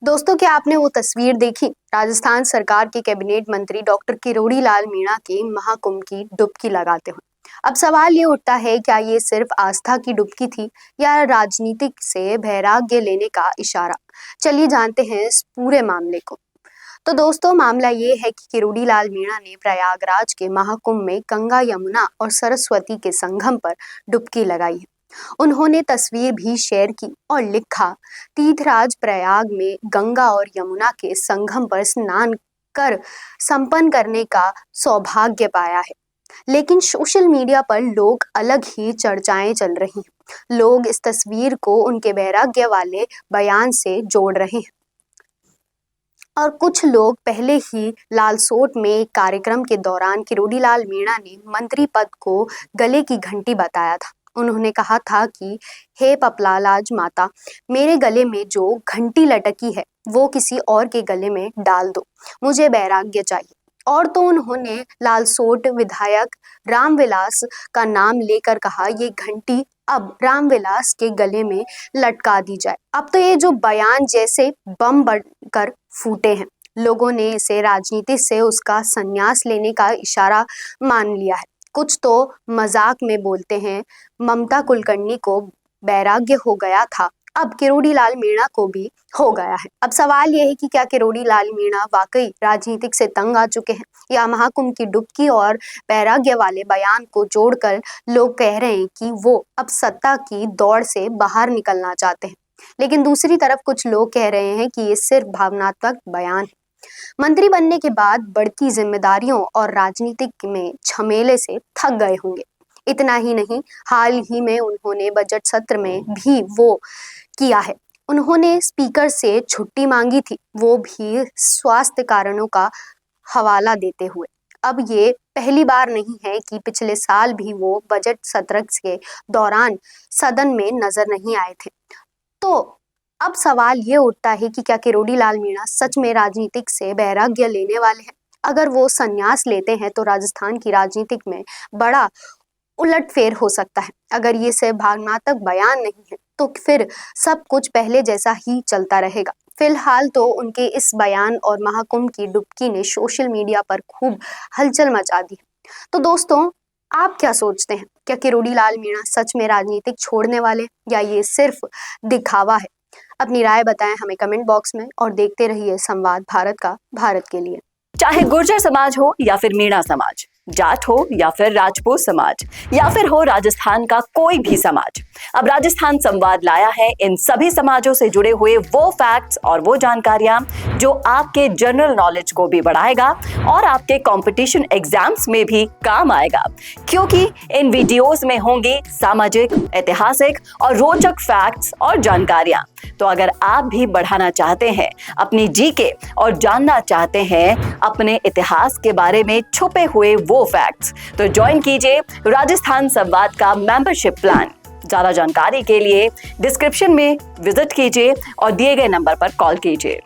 दोस्तों, क्या आपने वो तस्वीर देखी? राजस्थान सरकार के कैबिनेट मंत्री डॉक्टर किरोड़ी लाल मीणा के महाकुंभ की डुबकी लगाते हुए। अब सवाल ये उठता है, क्या ये सिर्फ आस्था की डुबकी थी या राजनीतिक से वैराग्य लेने का इशारा? चलिए जानते हैं इस पूरे मामले को। तो दोस्तों, मामला ये है कि किरोड़ी लाल मीणा ने प्रयागराज के महाकुंभ में गंगा, यमुना और सरस्वती के संगम पर डुबकी लगाई है। उन्होंने तस्वीर भी शेयर की और लिखा, तीर्थराज प्रयाग में गंगा और यमुना के संगम पर स्नान कर संपन्न करने का सौभाग्य पाया है। लेकिन सोशल मीडिया पर लोग अलग ही चर्चाएं चल रही हैं। लोग इस तस्वीर को उनके वैराग्य वाले बयान से जोड़ रहे हैं और कुछ लोग पहले ही लालसोट में एक कार्यक्रम के दौरान किरोड़ी लाल मीणा ने मंत्री पद को गले की घंटी बताया था। उन्होंने कहा था कि हे पपलालाज माता, मेरे गले में जो घंटी लटकी है वो किसी और के गले में डाल दो, मुझे वैराग्य चाहिए। और तो उन्होंने लालसोट विधायक रामविलास का नाम लेकर कहा, ये घंटी अब रामविलास के गले में लटका दी जाए। अब तो ये जो बयान जैसे बम बनकर फूटे हैं। लोगों ने इसे राजनीति से उसका संन्यास लेने का इशारा मान लिया है। कुछ तो मजाक में बोलते हैं, ममता कुलकर्णी को वैराग्य हो गया था, अब किरोड़ी लाल मीणा को भी हो गया है। अब सवाल यह है कि क्या किरोड़ी लाल मीणा वाकई राजनीतिक से तंग आ चुके हैं या महाकुंभ की डुबकी और वैराग्य वाले बयान को जोड़कर लोग कह रहे हैं कि वो अब सत्ता की दौड़ से बाहर निकलना चाहते हैं। लेकिन दूसरी तरफ कुछ लोग कह रहे हैं कि ये सिर्फ भावनात्मक बयान है। मंत्री बनने के बाद बढ़ती जिम्मेदारियों और राजनीतिक में झमेले से थक गए होंगे। इतना ही नहीं, हाल ही में उन्होंने बजट सत्र में भी वो किया है। उन्होंने स्पीकर से छुट्टी मांगी थी, वो भी स्वास्थ्य कारणों का हवाला देते हुए। अब ये पहली बार नहीं है कि पिछले साल भी वो बजट सत्र के दौरान सदन में नजर नहीं आए थे। तो अब सवाल ये उठता है कि क्या किरोड़ी लाल मीणा सच में राजनीतिक से वैराग्य लेने वाले हैं? अगर वो संन्यास लेते हैं तो राजस्थान की राजनीतिक में बड़ा उलटफेर हो सकता है। अगर ये सिर्फ भावनात्मक बयान नहीं है तो फिर सब कुछ पहले जैसा ही चलता रहेगा। फिलहाल तो उनके इस बयान और महाकुंभ की डुबकी ने सोशल मीडिया पर खूब हलचल मचा दी। तो दोस्तों, आप क्या सोचते हैं? क्या किरोड़ी लाल मीणा सच में राजनीतिक छोड़ने वाले या ये सिर्फ दिखावा है? अपनी राय बताएं हमें कमेंट बॉक्स में और देखते रहिए संवाद भारत का, भारत के लिए। चाहे गुर्जर समाज हो या फिर मीणा समाज, जाट हो या फिर राजपूत समाज, या फिर हो राजस्थान का कोई भी समाज, अब राजस्थान संवाद लाया है इन सभी समाजों से जुड़े हुए वो फैक्ट्स और वो जानकारियां जो आपके जनरल नॉलेज को भी बढ़ाएगा और आपके कंपटीशन एग्जाम्स में भी काम आएगा। क्योंकि इन वीडियोस में होंगी सामाजिक, ऐतिहासिक और रोचक फैक्ट्स और जानकारियां। तो अगर आप भी बढ़ाना चाहते हैं अपनी जीके और जानना चाहते हैं अपने इतिहास के बारे में छुपे हुए वो फैक्ट्स, तो ज्वाइन कीजिए राजस्थान संवाद का मेंबरशिप प्लान। ज्यादा जानकारी के लिए डिस्क्रिप्शन में विजिट कीजिए और दिए गए नंबर पर कॉल कीजिए।